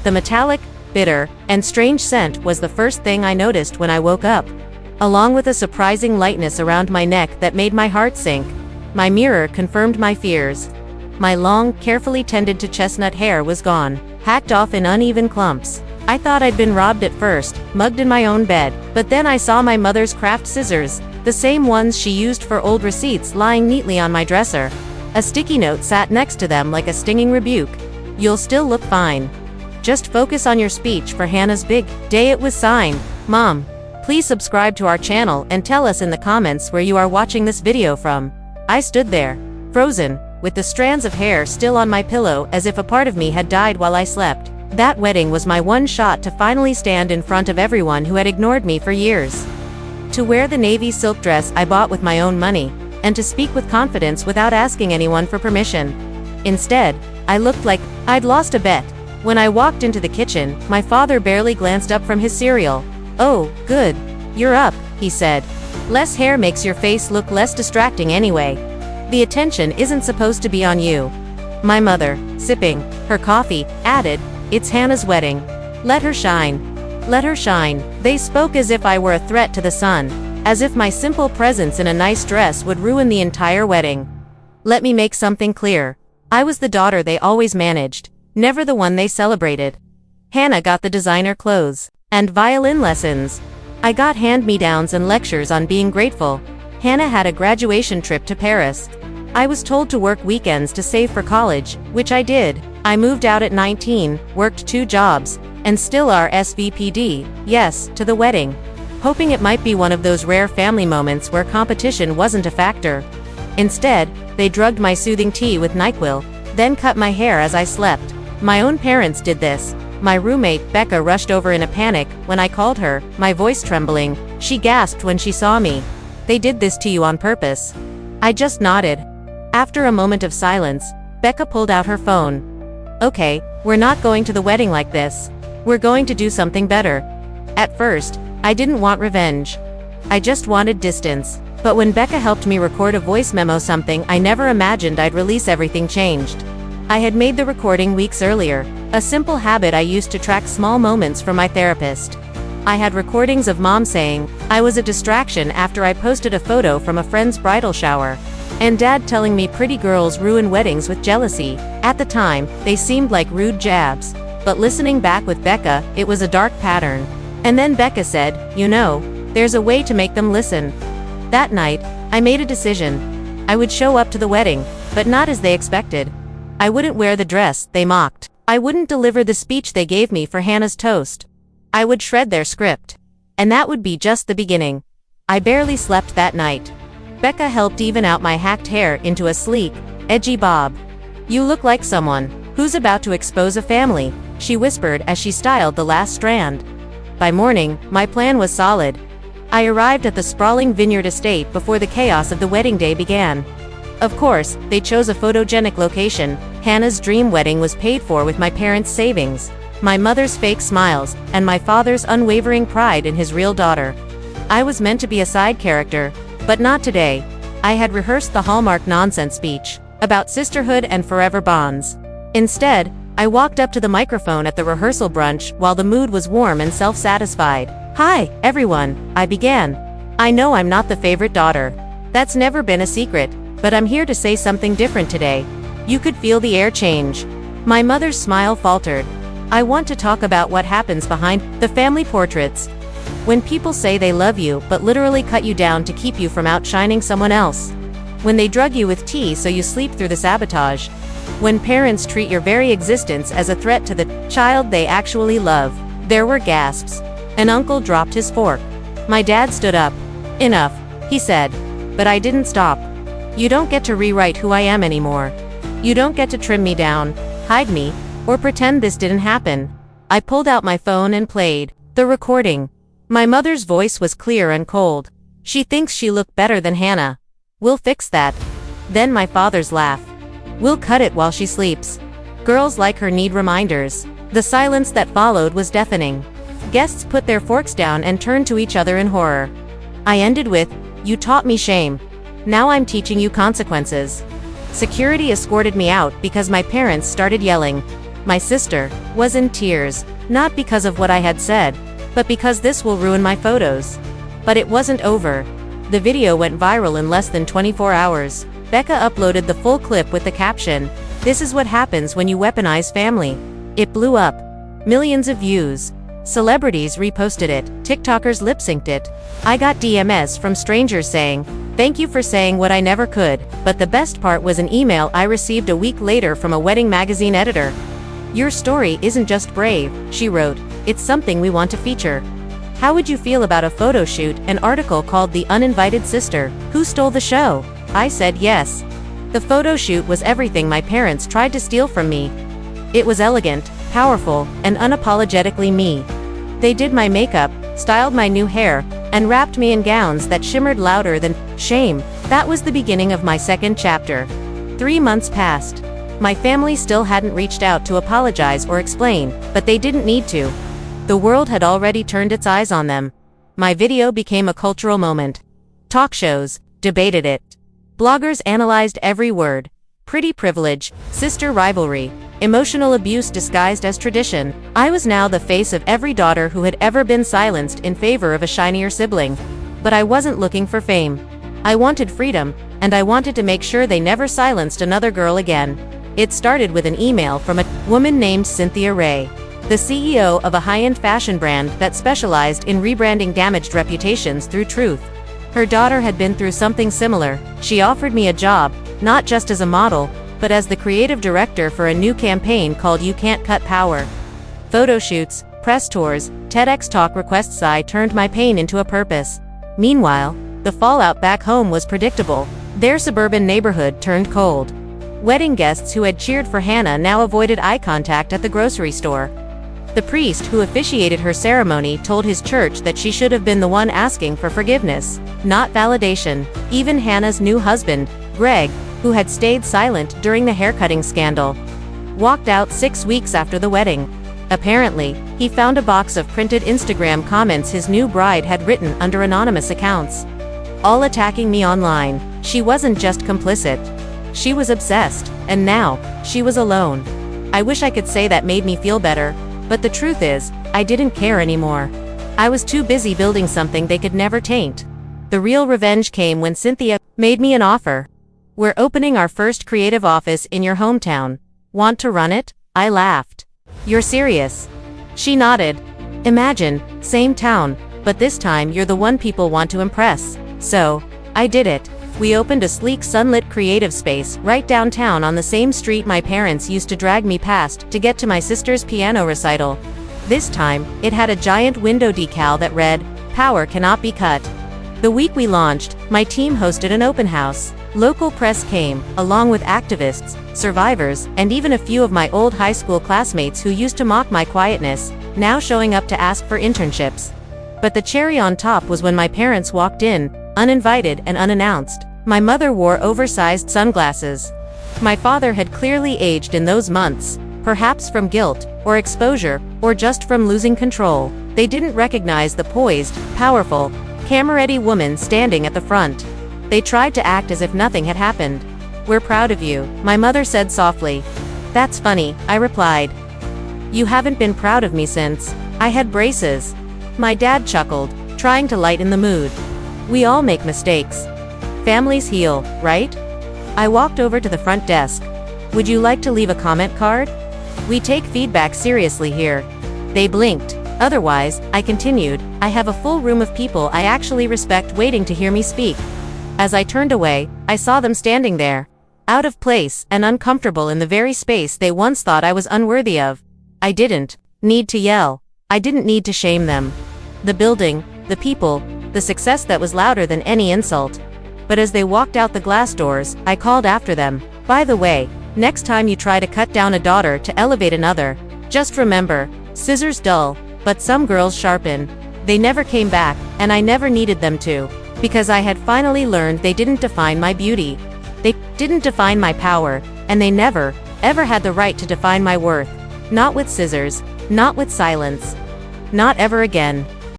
The metallic, bitter, and strange scent was the first thing I noticed when I woke up, along with a surprising lightness around my neck that made my heart sink. My mirror confirmed my fears. My long, carefully tended to chestnut hair was gone, hacked off in uneven clumps. I thought I'd been robbed at first, mugged in my own bed, but then I saw my mother's craft scissors, the same ones she used for old receipts, lying neatly on my dresser. A sticky note sat next to them like a stinging rebuke. "You'll still look fine. Just focus on your speech for Hannah's big day." It was signed, "Mom. Please subscribe to our channel and tell us in the comments where you are watching this video from." I stood there, frozen, with the strands of hair still on my pillow as if a part of me had died while I slept. That wedding was my one shot to finally stand in front of everyone who had ignored me for years. To wear the navy silk dress I bought with my own money, and to speak with confidence without asking anyone for permission. Instead, I looked like I'd lost a bet. When I walked into the kitchen, my father barely glanced up from his cereal. "Oh, good. You're up," he said. "Less hair makes your face look less distracting anyway. The attention isn't supposed to be on you." My mother, sipping her coffee, added, "It's Hannah's wedding. Let her shine. Let her shine." They spoke as if I were a threat to the sun, as if my simple presence in a nice dress would ruin the entire wedding. Let me make something clear. I was the daughter they always managed, never the one they celebrated. Hannah got the designer clothes and violin lessons. I got hand-me-downs and lectures on being grateful. Hannah had a graduation trip to Paris. I was told to work weekends to save for college, which I did. I moved out at 19, worked 2 jobs, and still RSVP'd, yes, to the wedding, hoping it might be one of those rare family moments where competition wasn't a factor. Instead, they drugged my soothing tea with NyQuil, then cut my hair as I slept. My own parents did this. My roommate, Becca, rushed over in a panic when I called her, my voice trembling. She gasped when she saw me. "They did this to you on purpose." I just nodded. After a moment of silence, Becca pulled out her phone. "Okay, we're not going to the wedding like this. We're going to do something better." At first, I didn't want revenge. I just wanted distance. But when Becca helped me record a voice memo, something I never imagined I'd release, everything changed. I had made the recording weeks earlier, a simple habit I used to track small moments from my therapist. I had recordings of Mom saying I was a distraction after I posted a photo from a friend's bridal shower, and Dad telling me pretty girls ruin weddings with jealousy. At the time, they seemed like rude jabs, but listening back with Becca, it was a dark pattern. And then Becca said, "You know, there's a way to make them listen." That night, I made a decision. I would show up to the wedding, but not as they expected. I wouldn't wear the dress they mocked. I wouldn't deliver the speech they gave me for Hannah's toast. I would shred their script. And that would be just the beginning. I barely slept that night. Becca helped even out my hacked hair into a sleek, edgy bob. "You look like someone who's about to expose a family," she whispered as she styled the last strand. By morning, my plan was solid. I arrived at the sprawling vineyard estate before the chaos of the wedding day began. Of course, they chose a photogenic location. Hannah's dream wedding was paid for with my parents' savings, my mother's fake smiles, and my father's unwavering pride in his real daughter. I was meant to be a side character, but not today. I had rehearsed the Hallmark nonsense speech about sisterhood and forever bonds. Instead, I walked up to the microphone at the rehearsal brunch while the mood was warm and self-satisfied. "Hi, everyone," I began. "I know I'm not the favorite daughter. That's never been a secret, but I'm here to say something different today." You could feel the air change. My mother's smile faltered. "I want to talk about what happens behind the family portraits. When people say they love you but literally cut you down to keep you from outshining someone else. When they drug you with tea so you sleep through the sabotage. When parents treat your very existence as a threat to the child they actually love." There were gasps. An uncle dropped his fork. My dad stood up. "Enough," he said. But I didn't stop. "You don't get to rewrite who I am anymore. You don't get to trim me down, hide me, or pretend this didn't happen." I pulled out my phone and played the recording. My mother's voice was clear and cold. "She thinks she looked better than Hannah. We'll fix that." Then my father's laugh. "We'll cut it while she sleeps. Girls like her need reminders." The silence that followed was deafening. Guests put their forks down and turned to each other in horror. I ended with, "You taught me shame. Now I'm teaching you consequences." Security escorted me out because my parents started yelling. my sister, was in tears, not because of what I had said, but because this will ruin my photos. But it wasn't over. The video went viral in less than 24 hours. Becca uploaded the full clip with the caption, "This is what happens when you weaponize family." It blew up. Millions of views. Celebrities reposted it, TikTokers lip-synced it. I got DMs from strangers saying, "Thank you for saying what I never could," but the best part was an email I received a week later from a wedding magazine editor. "Your story isn't just brave," she wrote, "it's something we want to feature. How would you feel about a photo shoot, an article called The Uninvited Sister, Who Stole the Show?" I said yes. The photo shoot was everything my parents tried to steal from me. It was elegant, powerful, and unapologetically me. They did my makeup, styled my new hair, and wrapped me in gowns that shimmered louder than shame. That was the beginning of my second chapter. 3 months passed. My family still hadn't reached out to apologize or explain, but they didn't need to. The world had already turned its eyes on them. My video became a cultural moment. Talk shows debated it. Bloggers analyzed every word. Pretty privilege, sister rivalry, emotional abuse disguised as tradition. I was now the face of every daughter who had ever been silenced in favor of a shinier sibling. But I wasn't looking for fame. I wanted freedom, and I wanted to make sure they never silenced another girl again. It started with an email from a woman named Cynthia Ray, the CEO of a high-end fashion brand that specialized in rebranding damaged reputations through truth. Her daughter had been through something similar. She offered me a job, not just as a model, but as the creative director for a new campaign called You Can't Cut Power. Photo shoots, press tours, TEDx talk requests. I turned my pain into a purpose. Meanwhile, the fallout back home was predictable. Their suburban neighborhood turned cold. Wedding guests who had cheered for Hannah now avoided eye contact at the grocery store. The priest who officiated her ceremony told his church that she should have been the one asking for forgiveness, not validation. Even Hannah's new husband, Greg, who had stayed silent during the haircutting scandal, walked out 6 weeks after the wedding. Apparently, he found a box of printed Instagram comments his new bride had written under anonymous accounts, all attacking me online. She wasn't just complicit. She was obsessed, and now, she was alone. I wish I could say that made me feel better, but the truth is, I didn't care anymore. I was too busy building something they could never taint. The real revenge came when Cynthia made me an offer. "We're opening our first creative office in your hometown. Want to run it?" I laughed. "You're serious?" She nodded. "Imagine, same town, but this time you're the one people want to impress." So, I did it. We opened a sleek sunlit creative space right downtown on the same street my parents used to drag me past to get to my sister's piano recital. This time, it had a giant window decal that read, "Power cannot be cut." The week we launched, my team hosted an open house. Local press came, along with activists, survivors, and even a few of my old high school classmates who used to mock my quietness, now showing up to ask for internships. But the cherry on top was when my parents walked in, uninvited and unannounced. My mother wore oversized sunglasses. My father had clearly aged in those months, perhaps from guilt, or exposure, or just from losing control. They didn't recognize the poised, powerful, camera-ready woman standing at the front. They tried to act as if nothing had happened. "We're proud of you," my mother said softly. "That's funny," I replied. "You haven't been proud of me since I had braces." My dad chuckled, trying to lighten the mood. "We all make mistakes. Families heal, right?" I walked over to the front desk. "Would you like to leave a comment card? We take feedback seriously here." They blinked. "Otherwise," I continued, "I have a full room of people I actually respect waiting to hear me speak." As I turned away, I saw them standing there, out of place and uncomfortable in the very space they once thought I was unworthy of. I didn't need to yell. I didn't need to shame them. The building, the people, the success that was louder than any insult. But as they walked out the glass doors, I called after them. "By the way, next time you try to cut down a daughter to elevate another, just remember, scissors dull, but some girls sharpen." They never came back, and I never needed them to. Because I had finally learned they didn't define my beauty. They didn't define my power, and they never, ever had the right to define my worth. Not with scissors, not with silence. Not ever again.